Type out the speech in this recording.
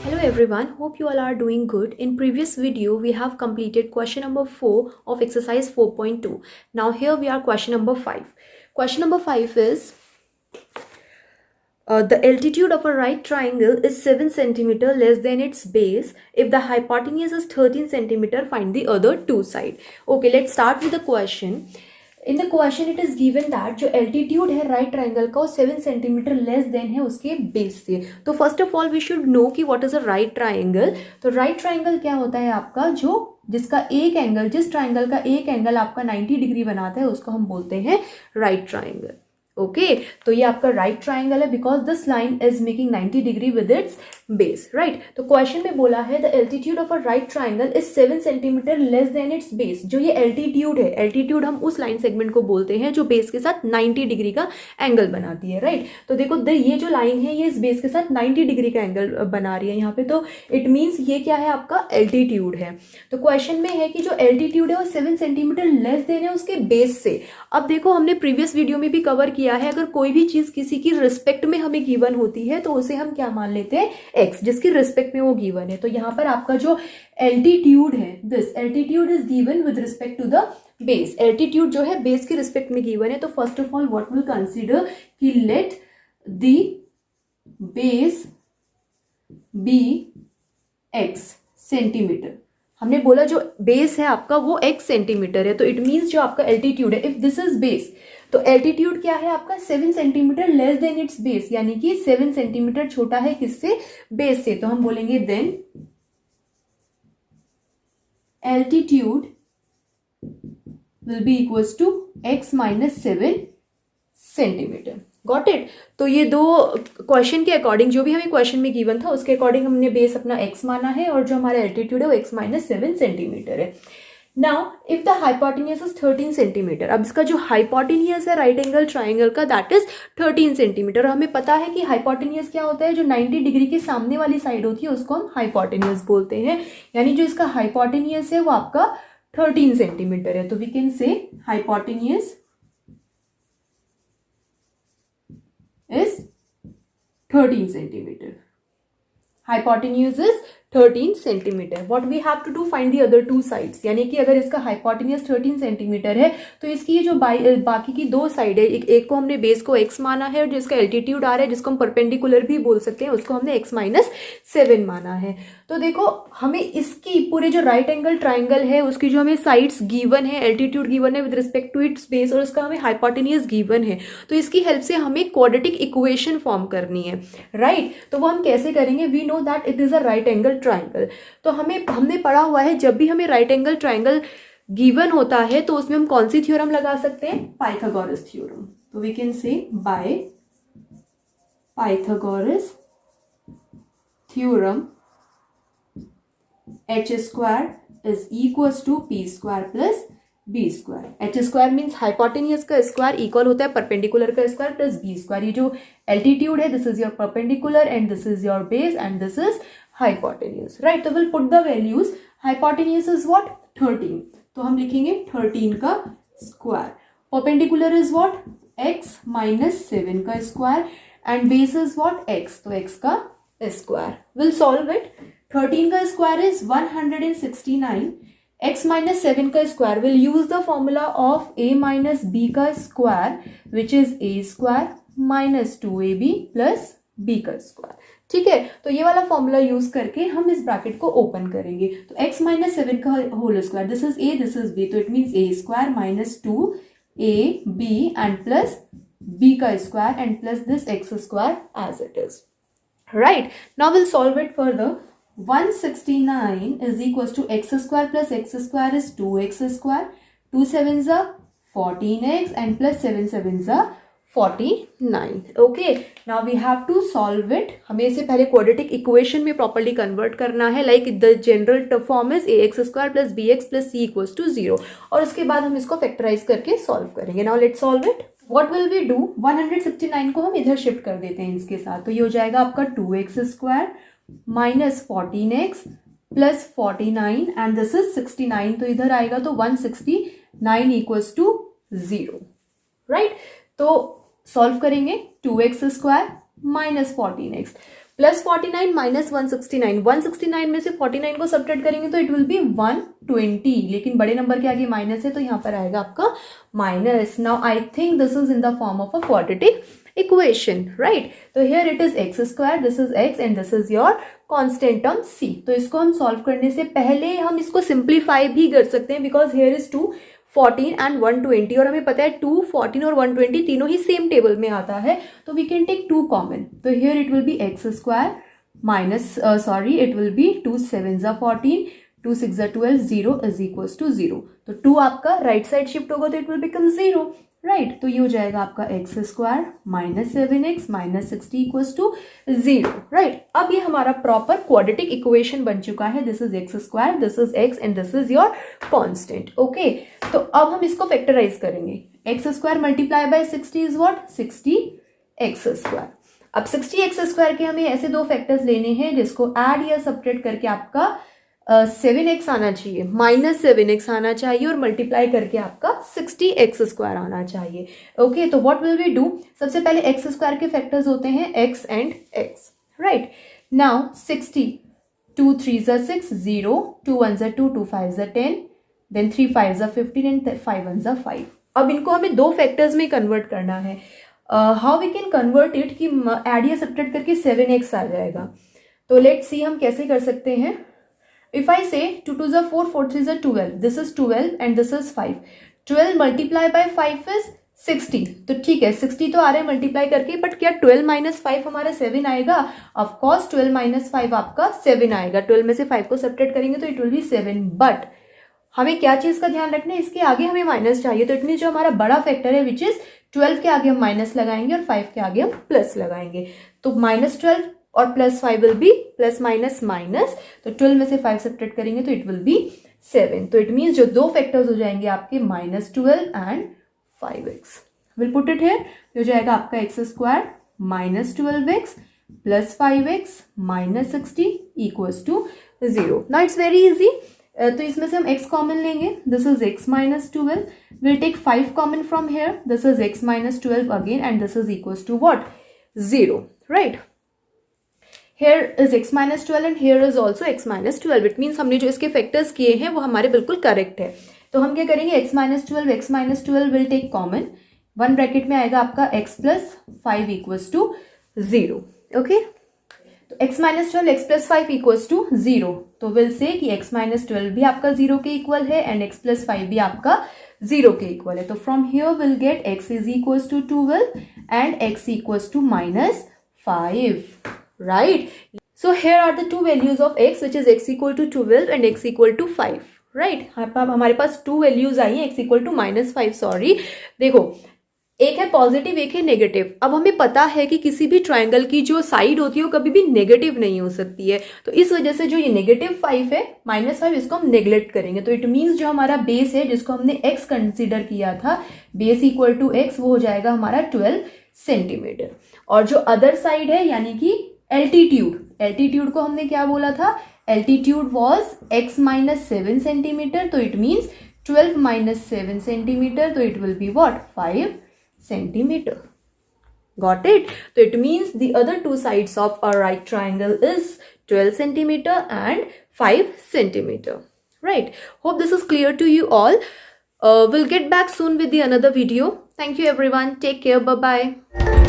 Hello everyone, hope you all are doing good. In previous video, we have completed question number 4 of exercise 4.2. Now here we are question number 5. Question number 5 is the altitude of a right triangle is 7 centimeter less than its base. If the hypotenuse is 13 centimeter, find the other two sides. Okay, let's start with the question. In the question it is given that जो altitude है right triangle का वो 7 centimetre less than है उसके base से. तो first of all we should know कि what is a right triangle. तो राइट ट्राइंगल क्या होता है आपका, जो जिसका एक एंगल, जिस ट्राइंगल का एक एंगल आपका 90 डिग्री बनाता है उसको हम बोलते हैं राइट ट्राइंगल. ओके, तो ये आपका राइट ट्राइंगल है because this line is making 90 degree with its base. Right, तो क्वेश्चन में बोला है the altitude of a right triangle is 7 centimetre less than it's base. जो ये एल्टीट्यूड है, एल्टीट्यूड हम उस लाइन सेगमेंट को बोलते हैं जो बेस के साथ 90 डिग्री का एंगल बनाती है. राइट, तो देखो ये जो लाइन है ये इस बेस के साथ 90 डिग्री का एंगल बना रही है यहाँ पे. तो इट मीन्स ये क्या है, आपका एल्टीट्यूड है. तो क्वेश्चन में है कि जो एल्टीट्यूड है वो 7 सेंटीमीटर लेस देन है उसके बेस से. अब देखो हमने प्रीवियस वीडियो में भी कवर किया है, अगर कोई भी चीज किसी की रिस्पेक्ट में हमें गिवन होती है तो उसे हम क्या मान लेते हैं, एक्स, जिसकी रिस्पेक्ट में वो गिवन है. तो यहाँ पर आपका जो एल्टीट्यूड है, this altitude is given with respect to the base. Altitude जो है बेस की रिस्पेक्ट में गिवन है. तो first of all what will consider कि let the base be x centimetre. हमने बोला जो बेस है आपका वो एक्स सेंटीमीटर है. तो इट मीन्स जो आपका एल्टीट्यूड है, इफ दिस इज बेस, तो एल्टीट्यूड क्या है आपका 7 centimetre less than it's base, यानी कि 7 सेंटीमीटर छोटा है किससे, बेस से. तो हम बोलेंगे then altitude will be equals to x minus 7 centimeter. Got it. तो ये दो क्वेश्चन के अकॉर्डिंग, जो भी हमें क्वेश्चन में गिवन था उसके अकॉर्डिंग हमने बेस अपना x माना है और जो हमारा एल्टीट्यूड है वो x माइनस 7 सेंटीमीटर है. Now if the hypotenuse is 13 centimetre, अब इसका जो हाइपोटेन्यूज है राइट एंगल ट्राइंगल का दैट इज 13 सेंटीमीटर. हमें पता है कि हाइपोटेन्यूज क्या होता है, जो 90 डिग्री के सामने वाली साइड होती है उसको हम हाइपोटेन्यूज बोलते हैं. यानी जो इसका हाइपोटेन्यूज है वो आपका 13 सेंटीमीटर है. तो we can say hypotenuse is 13 centimeter. Hypotenuse is 13 centimeter. What we have to do, find the other two sides. यानी कि अगर इसका hypotenuse 13 सेंटीमीटर है तो इसकी ये जो बाकी की दो साइड है, एक को हमने बेस को x माना है और जो इसका एल्टीट्यूड आ रहा है जिसको हम परपेंडिकुलर भी बोल सकते हैं उसको हमने x माइनस 7 माना है. तो देखो हमें इसकी पूरे जो राइट एंगल ट्राइंगल है उसकी जो हमें साइड्स गिवन है, एल्टीट्यूड गिवन है with respect to its base और उसका हमें हाइपोटेन्यूज गिवन है. तो इसकी हेल्प से हमें क्वाड्रेटिक इक्वेशन फॉर्म करनी है. राइट, तो वो हम कैसे करेंगे, we know that it is a right angle triangle. तो हमने पढ़ा हुआ है जब भी हमें राइट एंगल ट्राइंगल गिवन होता है तो उसमें हम कौन सी थ्योरम लगा सकते हैं, पाइथागोरस थ्योरम. तो we can say by Pythagoras theorem h square is equals to p square plus b square. h square means hypotenuse का स्क्वायर इक्वल होता है परपेंडिकुलर का स्क्वायर प्लस b स्क्वायर. ये जो एल्टीट्यूड है this is your perpendicular and this is your base and this is hypotenuse. Right, तो will put the values. hypotenuse is what, 13. तो हम लिखेंगे 13 का square. Perpendicular is what, x minus 7 का square and base is what, x. तो x का square. Will solve it. 13 का square is 169. x minus 7 का square will use the formula of a minus b का square which is a square minus 2ab plus b का square. ठीक है, तो ये वाला फॉर्मूला यूज करके हम इस ब्रैकेट को ओपन करेंगे. तो x माइनस 7 का whole square, this is a this is b, तो it means a square minus 2ab and plus b का square and plus this x square as it is. Right, now will solve it further. 169 is equals to x square plus x square is 2x square. 2 sevens are 14x and plus 7 sevens are 49. Okay, now we have to solve it. हमें इसे पहले quadratic equation में properly convert करना है. Like the general form is ax square plus bx plus c equals to 0. और उसके बाद हम इसको फैक्टराइज करके सॉल्व करेंगे. Now let's solve it. What will we do? 169 को हम इधर शिफ्ट कर देते हैं इसके साथ. तो ये हो जाएगा आपका 2x square minus 14x plus 49 and this is 69. तो इधर आएगा तो 169 इक्वल्स टू 0. राइट, तो सॉल्व करेंगे 2x square minus 14x. Plus 49 minus 169, 169 में से 49 को सब्ट्रैक्ट करेंगे तो इट विल बी 120, लेकिन बड़े नंबर के आगे माइनस है तो यहाँ पर आएगा आपका minus. Now I think this is in the form of a quadratic equation, right. तो here it is x square, this is x and this is your constant term c. तो इसको हम सॉल्व करने से पहले हम इसको सिंप्लीफाई भी कर सकते हैं, बिकॉज हियर इज 2, 14 एंड 120 और हमें पता है 2, 14 और 120 तीनों ही सेम टेबल में आता है, तो वी कैन टेक 2 कॉमन. तो here it will be x square minus it will be 2 7 14, 2 6 12, 0 is equals to 0. तो 2 आपका राइट साइड शिफ्ट होगा तो इट विल बिकम 0, राइट. तो ये हो जाएगा आपका x square minus 7x minus 60 equals to 0, right. अब ये हमारा प्रॉपर क्वाड्रेटिक इक्वेशन बन चुका है. This is x square, this is x and this is your constant. Okay, तो अब हम इसको फैक्टराइज करेंगे. X square multiply by 60 is what, 60 x square. अब 60 एक्स स्क्वायर के हमें ऐसे दो फैक्टर्स लेने हैं जिसको ऐड या सब्ट्रैक्ट करके आपका 7x आना चाहिए, माइनस 7x आना चाहिए और मल्टीप्लाई करके आपका 60x स्क्वायर आना चाहिए. ओके, तो व्हाट विल वी डू, सबसे पहले एक्स स्क्वायर के फैक्टर्स होते हैं x and x, right. Now 60, 2 3 6, 0, 2 1 2, 2 5 10, then 3 5 15 and 5 1 5. अब इनको हमें दो फैक्टर्स में कन्वर्ट करना है. How we can convert it कि ऐड या सब्ट्रैक्ट करके 7x आ जाएगा. तो लेट्स सी हम कैसे कर सकते हैं. If I say 2 2s are 4, 4 3s are 12, this is 12 and this is 5. 12 multiply by 5 is 60. तो ठीक है, 60 तो आ रहा है मल्टीप्लाई करके, बट क्या 12 माइनस 5 हमारा 7 आएगा? ऑफकोर्स 12 माइनस 5 आपका 7 आएगा. 12 में से 5 को सब्ट्रैक्ट करेंगे तो इट विल बी 7. बट हमें क्या चीज का ध्यान रखना है, इसके आगे हमें माइनस चाहिए. तो इट मीन जो हमारा बड़ा फैक्टर है विच इज 12 के आगे हम माइनस लगाएंगे और 5 के आगे हम प्लस लगाएंगे. तो माइनस 12 और plus 5 will be plus minus minus. तो 12 में से 5 सब्ट्रैक्ट करेंगे तो इट विल बी 7. तो इट मीन्स जो दो फैक्टर्स हो जाएंगे आपके minus 12 and 5x. Will put it here, हो जाएगा आपका x square minus 12x plus 5x minus 60 equals to 0. Now it's very easy. तो इसमें से हम x कॉमन लेंगे. This is x minus 12. Will take 5 common from here. This is x minus 12 again and this is equals to what, 0, right. Here is x minus 12 and here is also x minus 12. It means हमने जो इसके factors किए हैं वो हमारे बिल्कुल correct है. तो हम क्या करेंगे, x minus 12 will take common. One bracket में आएगा आपका x plus 5 equals to 0. Okay, तो x minus 12 x plus 5 equals to 0. तो विल से कि x minus 12 भी आपका 0 के इक्वल है एंड x plus 5 भी आपका 0 के इक्वल है. तो from here will get x is equals to 12 and x equals to minus 5. Right, so here are the two values of x which is x equal to 12 and x equal to 5, right. हमारे पास to values आई हैं, x equal to -5. Sorry, देखो एक है positive एक है negative. अब हमें पता है कि किसी भी ट्रायंगल की जो साइड होती है वो कभी भी नेगेटिव नहीं हो सकती है. तो इस वजह से जो ये नेगेटिव 5 है, -5, इसको हम नेग्लेक्ट करेंगे. तो इट मीन्स जो हमारा बेस है जिसको हमने x कंसिडर किया था, बेस इक्वल टू x, वो हो जाएगा हमारा 12 सेंटीमीटर. और जो अदर साइड है यानी कि एल्टीट्यूड को हमने क्या बोला था, altitude was x minus 7 centimetre. तो इट मीन्स 12 माइनस 7 सेंटीमीटर, तो it will be what, 5 centimetre. Got it. तो it means the other two sides of a right triangle is 12 centimetre and 5 centimetre. Right, hope this is clear to you all. We'll get back soon with the another video. Thank you everyone. Take care. Bye bye.